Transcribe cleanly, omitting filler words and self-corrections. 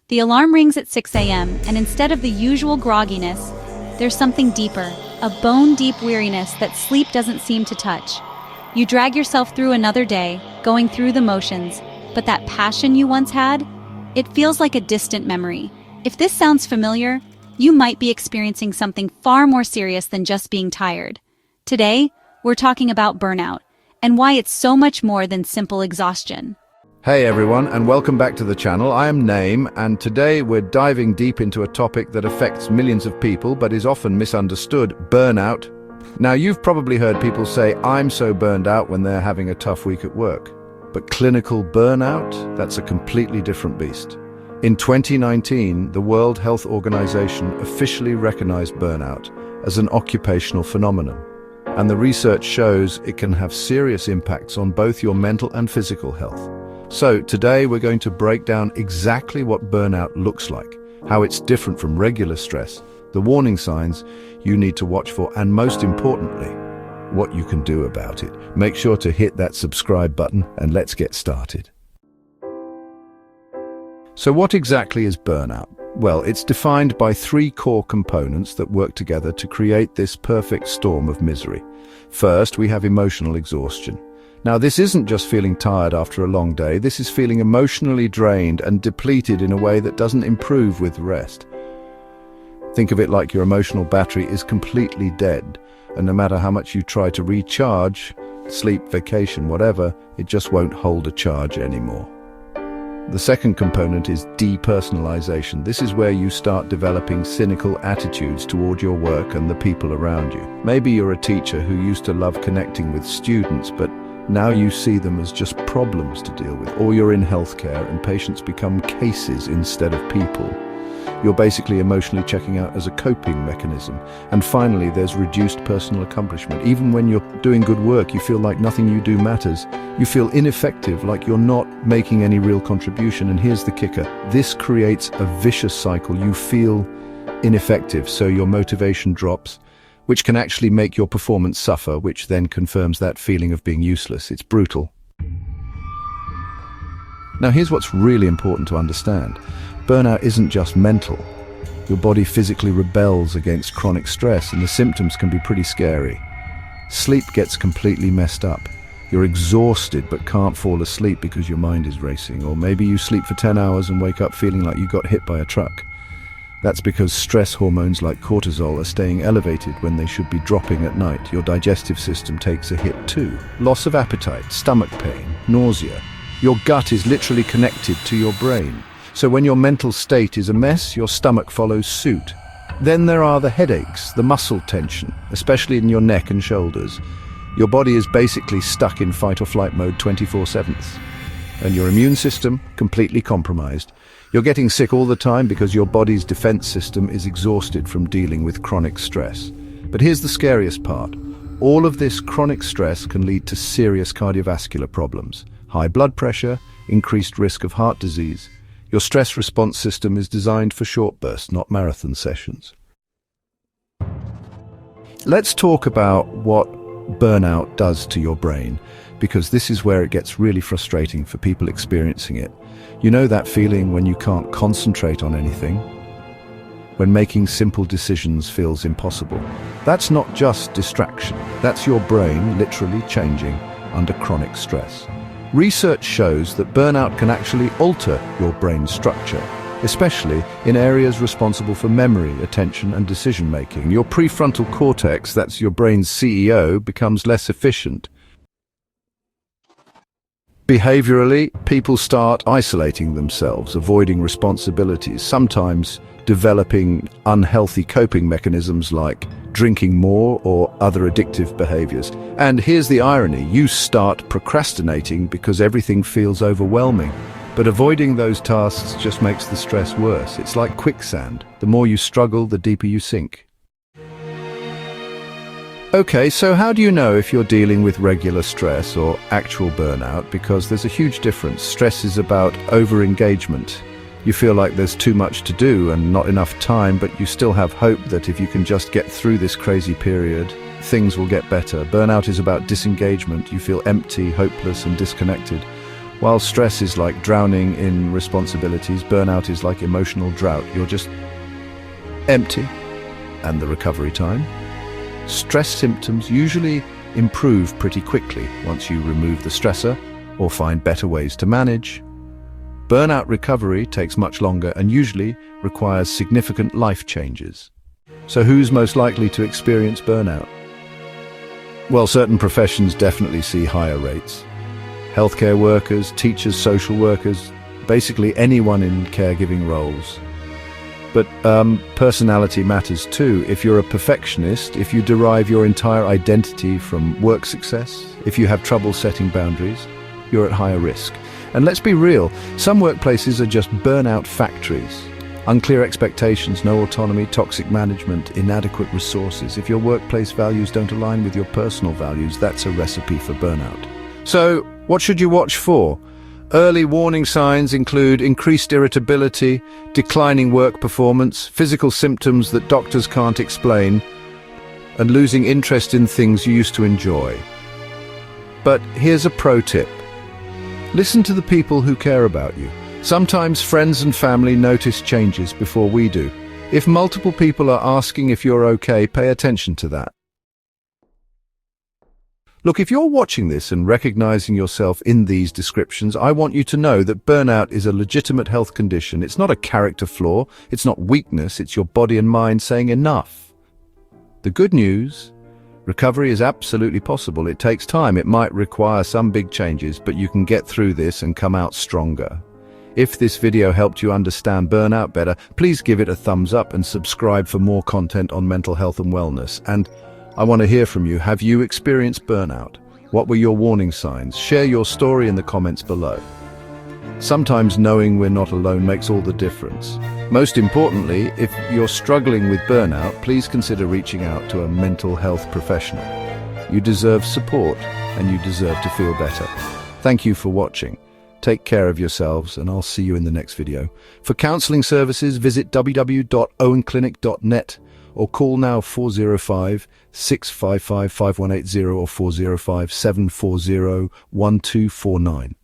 The alarm rings at 6 a.m., and instead of the usual grogginess, there's something deeper, a bone-deep weariness that sleep doesn't seem to touch. You drag yourself through another day, going through the motions, but that passion you once had, it feels like a distant memory. If this sounds familiar, you might be experiencing something far more serious than just being tired. Today, we're talking about burnout, and why it's so much more than simple exhaustion. Hey everyone, and welcome back to the channel. I am Naeem, and today we're diving deep into a topic that affects millions of people but is often misunderstood: burnout. Now, you've probably heard people say, "I'm so burned out," when they're having a tough week at work. But clinical burnout, that's a completely different beast. In 2019, the World Health Organization officially recognized burnout as an occupational phenomenon. And the research shows it can have serious impacts on both your mental and physical health. So today we're going to break down exactly what burnout looks like, how it's different from regular stress, the warning signs you need to watch for, and most importantly, what you can do about it. Make sure to hit that subscribe button and let's get started. So what exactly is burnout? Well, it's defined by three core components that work together to create this perfect storm of misery. First, we have emotional exhaustion. Now, this isn't just feeling tired after a long day. This is feeling emotionally drained and depleted in a way that doesn't improve with rest. Think of it like your emotional battery is completely dead, and no matter how much you try to recharge, sleep, vacation, whatever, it just won't hold a charge anymore. The second component is depersonalization. This is where you start developing cynical attitudes toward your work and the people around you. Maybe you're a teacher who used to love connecting with students, but now you see them as just problems to deal with. Or you're in healthcare and patients become cases instead of people. You're basically emotionally checking out as a coping mechanism. And finally, there's reduced personal accomplishment. Even when you're doing good work, you feel like nothing you do matters. You feel ineffective, like you're not making any real contribution. And here's the kicker: this creates a vicious cycle. You feel ineffective, so your motivation drops, which can actually make your performance suffer, which then confirms that feeling of being useless. It's brutal. Now, here's what's really important to understand. Burnout isn't just mental. Your body physically rebels against chronic stress, and the symptoms can be pretty scary. Sleep gets completely messed up. You're exhausted but can't fall asleep because your mind is racing. Or maybe you sleep for 10 hours and wake up feeling like you got hit by a truck. That's because stress hormones like cortisol are staying elevated when they should be dropping at night. Your digestive system takes a hit too. Loss of appetite, stomach pain, nausea. Your gut is literally connected to your brain. So when your mental state is a mess, your stomach follows suit. Then there are the headaches, the muscle tension, especially in your neck and shoulders. Your body is basically stuck in fight or flight mode 24/7. And your immune system, completely compromised. You're getting sick all the time because your body's defense system is exhausted from dealing with chronic stress. But here's the scariest part. All of this chronic stress can lead to serious cardiovascular problems. High blood pressure, increased risk of heart disease. Your stress response system is designed for short bursts, not marathon sessions. Let's talk about what burnout does to your brain, because this is where it gets really frustrating for people experiencing it. You know that feeling when you can't concentrate on anything? When making simple decisions feels impossible? That's not just distraction. That's your brain literally changing under chronic stress. Research shows that burnout can actually alter your brain structure, especially in areas responsible for memory, attention, and decision-making. Your prefrontal cortex, that's your brain's CEO, becomes less efficient. Behaviorally, people start isolating themselves, avoiding responsibilities, sometimes developing unhealthy coping mechanisms like drinking more or other addictive behaviors. And here's the irony: you start procrastinating because everything feels overwhelming. But avoiding those tasks just makes the stress worse. It's like quicksand. The more you struggle, the deeper you sink. Okay, so how do you know if you're dealing with regular stress or actual burnout? Because there's a huge difference. Stress is about over-engagement. You feel like there's too much to do and not enough time, but you still have hope that if you can just get through this crazy period, things will get better. Burnout is about disengagement. You feel empty, hopeless, and disconnected. While stress is like drowning in responsibilities, burnout is like emotional drought. You're just empty. And the recovery time? Stress symptoms usually improve pretty quickly once you remove the stressor or find better ways to manage. Burnout recovery takes much longer and usually requires significant life changes. So who's most likely to experience burnout? Well, certain professions definitely see higher rates. Healthcare workers, teachers, social workers, basically anyone in caregiving roles. But personality matters too. If you're a perfectionist, if you derive your entire identity from work success, if you have trouble setting boundaries, you're at higher risk. And let's be real, some workplaces are just burnout factories. Unclear expectations, no autonomy, toxic management, inadequate resources. If your workplace values don't align with your personal values, that's a recipe for burnout. So, what should you watch for? Early warning signs include increased irritability, declining work performance, physical symptoms that doctors can't explain, and losing interest in things you used to enjoy. But here's a pro tip. Listen to the people who care about you. Sometimes friends and family notice changes before we do. If multiple people are asking if you're okay, pay attention to that. Look, if you're watching this and recognizing yourself in these descriptions, I want you to know that burnout is a legitimate health condition. It's not a character flaw, it's not weakness, it's your body and mind saying enough. The good news, recovery is absolutely possible. It takes time, it might require some big changes, but you can get through this and come out stronger. If this video helped you understand burnout better, please give it a thumbs up and subscribe for more content on mental health and wellness. And I want to hear from you. Have you experienced burnout? What were your warning signs? Share your story in the comments below. Sometimes knowing we're not alone makes all the difference. Most importantly, if you're struggling with burnout, please consider reaching out to a mental health professional. You deserve support and you deserve to feel better. Thank you for watching. Take care of yourselves, and I'll see you in the next video. For counseling services, visit www.owenclinic.net or call now 405-655-5180 or 405-740-1249.